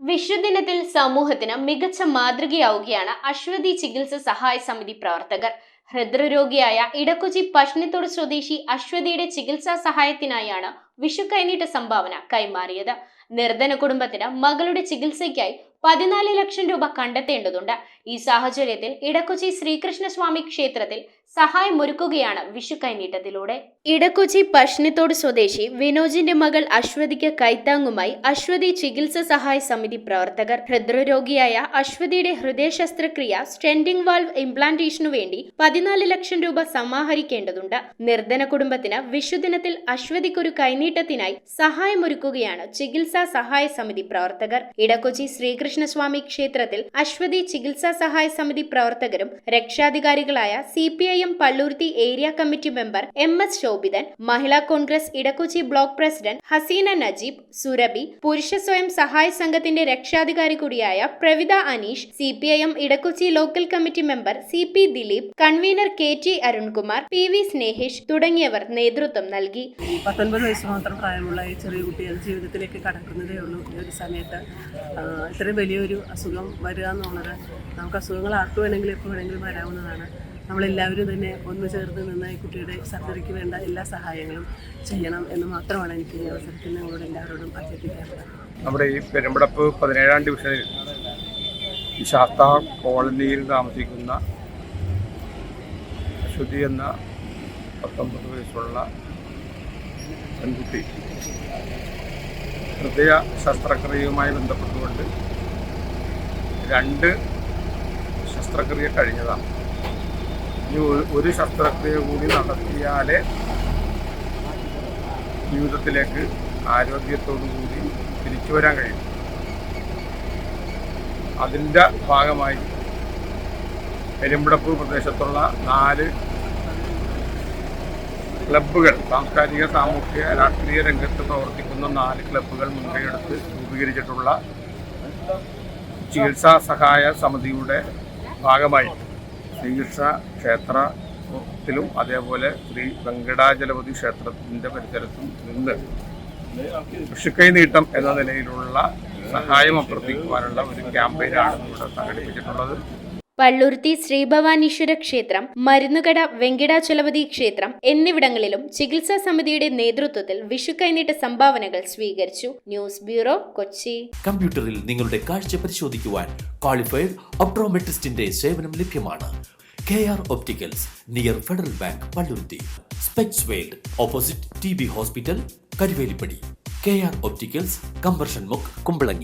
വിഷുദിനത്തിൽ സമൂഹത്തിന് മികച്ച മാതൃകയാവുകയാണ് അശ്വതി ചികിത്സ സഹായ സമിതി പ്രവർത്തകർ. ഹൃദ്രോഗിയായ ഇടക്കൊച്ചി പഷ്ണിത്തോട് സ്വദേശി അശ്വതിയുടെ ചികിത്സാ സഹായത്തിനായാണ് വിഷു കൈനീട്ട സംഭാവന കൈമാറിയത്. നിർധന കുടുംബത്തിന് മകളുടെ ചികിത്സയ്ക്കായി 14 ലക്ഷം രൂപ കണ്ടെത്തേണ്ടതുണ്ട്. ഈ സാഹചര്യത്തിൽ ഇടക്കൊച്ചി ശ്രീകൃഷ്ണസ്വാമി ക്ഷേത്രത്തിൽ സഹായമൊരുക്കുകയാണ് വിഷു കൈനീട്ടത്തിലൂടെ. ഇടക്കൊച്ചി പഷ്ണിത്തോട് സ്വദേശി വിനോജിന്റെ മകൾ അശ്വതിക്ക് കൈത്താങ്ങുമായി അശ്വതി ചികിത്സ സഹായ സമിതി പ്രവർത്തകർ. ഹൃദ്രോഗിയായ അശ്വതിയുടെ ഹൃദയ ശസ്ത്രക്രിയ സ്റ്റെൻഡിംഗ് വാൾവ് ഇംപ്ലാന്റേഷനു വേണ്ടി 14 ലക്ഷം രൂപ സമാഹരിക്കേണ്ടതുണ്ട്. നിർധന കുടുംബത്തിന് വിഷുദിനത്തിൽ അശ്വതിക്കൊരു കൈനീട്ടത്തിനായി സഹായമൊരുക്കുകയാണ് ചികിത്സാ സഹായ സമിതി പ്രവർത്തകർ. ഇടക്കൊച്ചി ശ്രീകൃഷ്ണസ്വാമി ക്ഷേത്രത്തിൽ അശ്വതി ചികിത്സാ സഹായ സമിതി പ്രവർത്തകരും രക്ഷാധികാരികളായ CPIM Palluruthy area committee member MS ശോഭിതൻ, മഹിളാ കോൺഗ്രസ് ഇടക്കൊച്ചി ബ്ലോക്ക് പ്രസിഡന്റ് ഹസീന നജീബ്, സുരഭി, പുരുഷ സ്വയം സഹായ സംഘത്തിന്റെ രക്ഷാധികാരി കൂടിയായ Pravitha Aneesh, CPIM Edakochi local committee member CP Dileep, convener KT Arunkumar, PV Snehish തുടങ്ങിയവർ നേതൃത്വം നൽകി. 19 വയസ്സ് മാത്രം പ്രായമുള്ള ഈ ചെറിയ കുട്ടികൾ ജീവിതത്തിലേക്ക് കടക്കുന്നതേ ഉള്ളൂ. ഈ ഒരു സമയത്ത് ഇത്രയും വലിയൊരു അസുഖം വരിക എന്നുള്ളത് നമുക്ക് അസുഖങ്ങൾ ആർക്ക് വേണമെങ്കിലും എപ്പോൾ വേണമെങ്കിലും വരാവുന്നതാണ്. നമ്മളെല്ലാവരും തന്നെ ഒന്ന് ചേർന്ന് നിന്ന് ഈ കുട്ടിയുടെ സർജറിക്ക് വേണ്ട എല്ലാ സഹായങ്ങളും ചെയ്യണം എന്ന് മാത്രമാണ് എനിക്ക് ഈ അവസരത്തിൽ നിങ്ങളോട് എല്ലാവരോടും അഭ്യർത്ഥിക്കാറുള്ളത്. നമ്മുടെ ഈ പെരുമ്പടപ്പ് 17-ാം ഡിവിഷനിൽ ഈ ശാസ്ത കോളനിയിൽ താമസിക്കുന്ന അശ്വതി എന്ന 19 വയസ്സുള്ള പെൺകുട്ടി ഹൃദയ ശസ്ത്രക്രിയയുമായി ബന്ധപ്പെട്ടുകൊണ്ട് 2 ശസ്ത്രക്രിയ കഴിഞ്ഞതാണ്. ഇനി ഒരു ശസ്ത്രക്രിയ കൂടി നടത്തിയാലേ ജീവിതത്തിലേക്ക് ആരോഗ്യത്തോടു കൂടി തിരിച്ചു വരാൻ കഴിയും. അതിൻ്റെ ഭാഗമായി പെരുമ്പടപ്പ് പ്രദേശത്തുള്ള 4 ക്ലബ്ബുകൾ, സാംസ്കാരിക, സാമൂഹിക, രാഷ്ട്രീയ രംഗത്ത് പ്രവർത്തിക്കുന്ന 4 ക്ലബ്ബുകൾ മുൻകൈയെടുത്ത് രൂപീകരിച്ചിട്ടുള്ള ചികിത്സാ സഹായ സമിതിയുടെ ഭാഗമായി ശ്രീകൃഷ്ണ ക്ഷേത്രത്തിലും അതേപോലെ ശ്രീ വെങ്കടാചലപതി ക്ഷേത്രത്തിൻ്റെ പരിസരത്തും നിന്ന് വിഷുക്കൈനീട്ടം എന്ന നിലയിലുള്ള സഹായം അഭ്യർത്ഥിക്കുവാനുള്ള ഒരു ക്യാമ്പയിനാണ് ഇവിടെ സംഘടിപ്പിച്ചിട്ടുള്ളത്. പള്ളുരുത്തി ശ്രീഭവാനീശ്വര ക്ഷേത്രം, മരുന്നുകട വെങ്കിടാചലപതി ക്ഷേത്രം എന്നിവിടങ്ങളിലും ചികിത്സാ സമിതിയുടെ നേതൃത്വത്തിൽ വിഷു കൈനീട്ട സംഭാവനകൾ സ്വീകരിച്ചു. News bureau, Kochi. കമ്പ്യൂട്ടറിൽ നിങ്ങളുടെ കാഴ്ച പരിശോധിക്കുവാൻ ക്വാളിഫൈഡ് ഒപ്ട്രോമെട്രിസ്റ്റിന്റെ സേവനം ലഭ്യമാണ്. KR opticals, near federal bank, Palluruthy. Specs world, opposite TB hospital, Karuvelippady. KR opticals, combustion മുക്ക്, കുമ്പളങ്ങി.